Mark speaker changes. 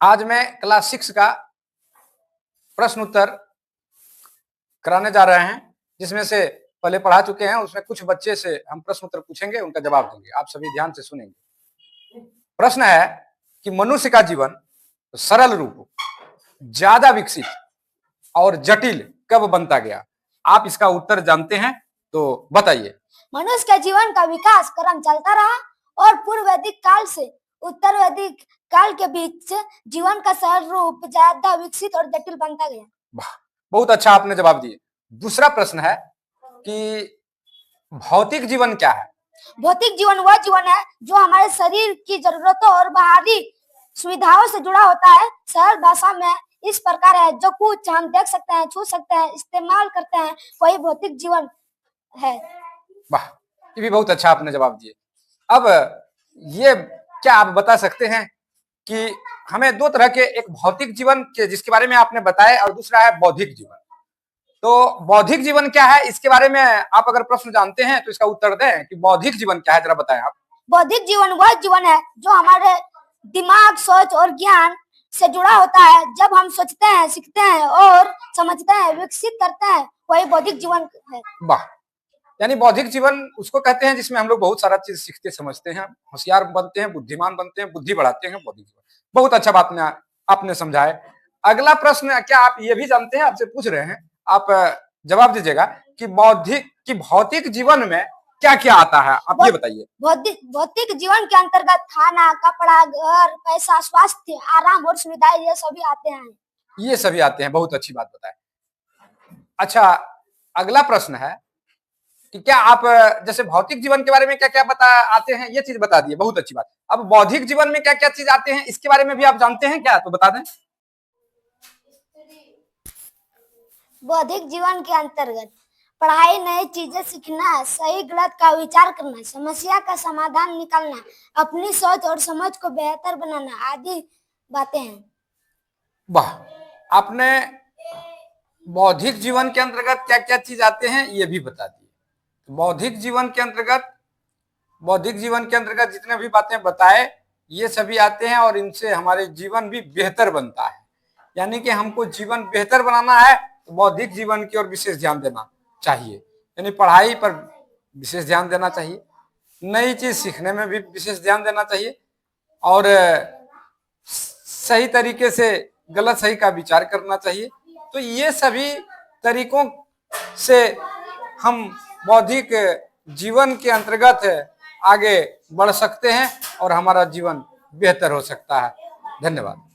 Speaker 1: आज मैं क्लास 6 का प्रश्न उत्तर कराने जा रहे हैं, जिसमें से पहले पढ़ा चुके हैं। उसमें कुछ बच्चे से हम प्रश्न उत्तर पूछेंगे, उनका जवाब देंगे। आप सभी ध्यान से सुनेंगे। प्रश्न है कि मनुष्य का जीवन सरल रूप, ज्यादा विकसित और जटिल कब बनता गया? आप इसका उत्तर जानते हैं तो बताइए।
Speaker 2: मनुष्य के जीवन का विकास क्रम चलता रहा और पूर्व वैदिक काल से उत्तर वैदिक काल के बीच जीवन का सरल रूप ज्यादा विकसित और जटिल बनता गया।
Speaker 1: वाह, बहुत अच्छा आपने जवाब दिए। दूसरा प्रश्न है कि भौतिक जीवन क्या है?
Speaker 2: भौतिक जीवन वह जीवन है जो हमारे शरीर की जरूरतों और बाहरी सुविधाओं से जुड़ा होता है। सरल भाषा में इस प्रकार है, जो कुछ हम देख सकते हैं, छू सकते हैं, इस्तेमाल करते हैं, वही भौतिक जीवन है।
Speaker 1: वाह, ये भी बहुत अच्छा आपने जवाब दिए। अब ये क्या आप बता सकते हैं कि हमें दो तरह के, एक भौतिक जीवन के जिसके बारे में आपने बताया और दूसरा है बौद्धिक जीवन। तो बौद्धिक जीवन क्या है, इसके बारे में आप अगर प्रश्न जानते हैं तो इसका उत्तर दें कि बौद्धिक जीवन क्या है, जरा बताएं आप।
Speaker 2: बौद्धिक जीवन वह जीवन है जो हमारे दिमाग, सोच और ज्ञान से जुड़ा होता है। जब हम सोचते हैं, सीखते हैं और समझते हैं, विकसित करते हैं, वही बौद्धिक जीवन है।
Speaker 1: वाह, यानी बौद्धिक जीवन उसको कहते हैं जिसमें हम लोग बहुत सारा चीज सीखते समझते हैं, होशियार बनते हैं, बुद्धिमान बनते हैं, बुद्धि बढ़ाते हैं। बौद्धिक जीवन बहुत अच्छा बात ने आपने समझाया। अगला प्रश्न, क्या आप ये भी जानते हैं, आपसे पूछ रहे हैं, आप जवाब दीजिएगा कि भौतिक जीवन में क्या क्या आता है, आप ये बताइए।
Speaker 2: भौतिक जीवन के अंतर्गत खाना, कपड़ा, घर, पैसा, स्वास्थ्य, आराम और सुविधाएं, ये सभी आते हैं।
Speaker 1: ये सभी आते हैं, बहुत अच्छी बात बताए। अच्छा, अगला प्रश्न है कि क्या आप जैसे भौतिक जीवन के बारे में क्या क्या बता आते हैं, ये चीज बता दिए, बहुत अच्छी बात। अब बौद्धिक जीवन में क्या क्या चीज आते हैं, इसके बारे में भी आप जानते हैं क्या, तो बता दें।
Speaker 2: बौद्धिक जीवन के अंतर्गत पढ़ाई, नई चीजें सीखना, सही गलत का विचार करना, समस्या का समाधान निकालना, अपनी सोच और समझ को बेहतर बनाना आदि बातें हैं।
Speaker 1: वाह, आपने बौद्धिक जीवन के अंतर्गत क्या क्या चीज आते हैं ये भी बता दिए। बौद्धिक जीवन के अंतर्गत जितने भी बातें बताए ये सभी आते हैं और इनसे हमारे जीवन भी बेहतर बनता है। यानी कि हमको जीवन बेहतर बनाना है तो बौद्धिक जीवन की ओर विशेष ध्यान देना चाहिए। यानी पढ़ाई पर विशेष ध्यान देना चाहिए, नई चीज सीखने में भी विशेष ध्यान देना चाहिए और सही तरीके से गलत सही का विचार करना चाहिए। तो ये सभी तरीकों से हम बौद्धिक जीवन के अंतर्गत आगे बढ़ सकते हैं और हमारा जीवन बेहतर हो सकता है। धन्यवाद।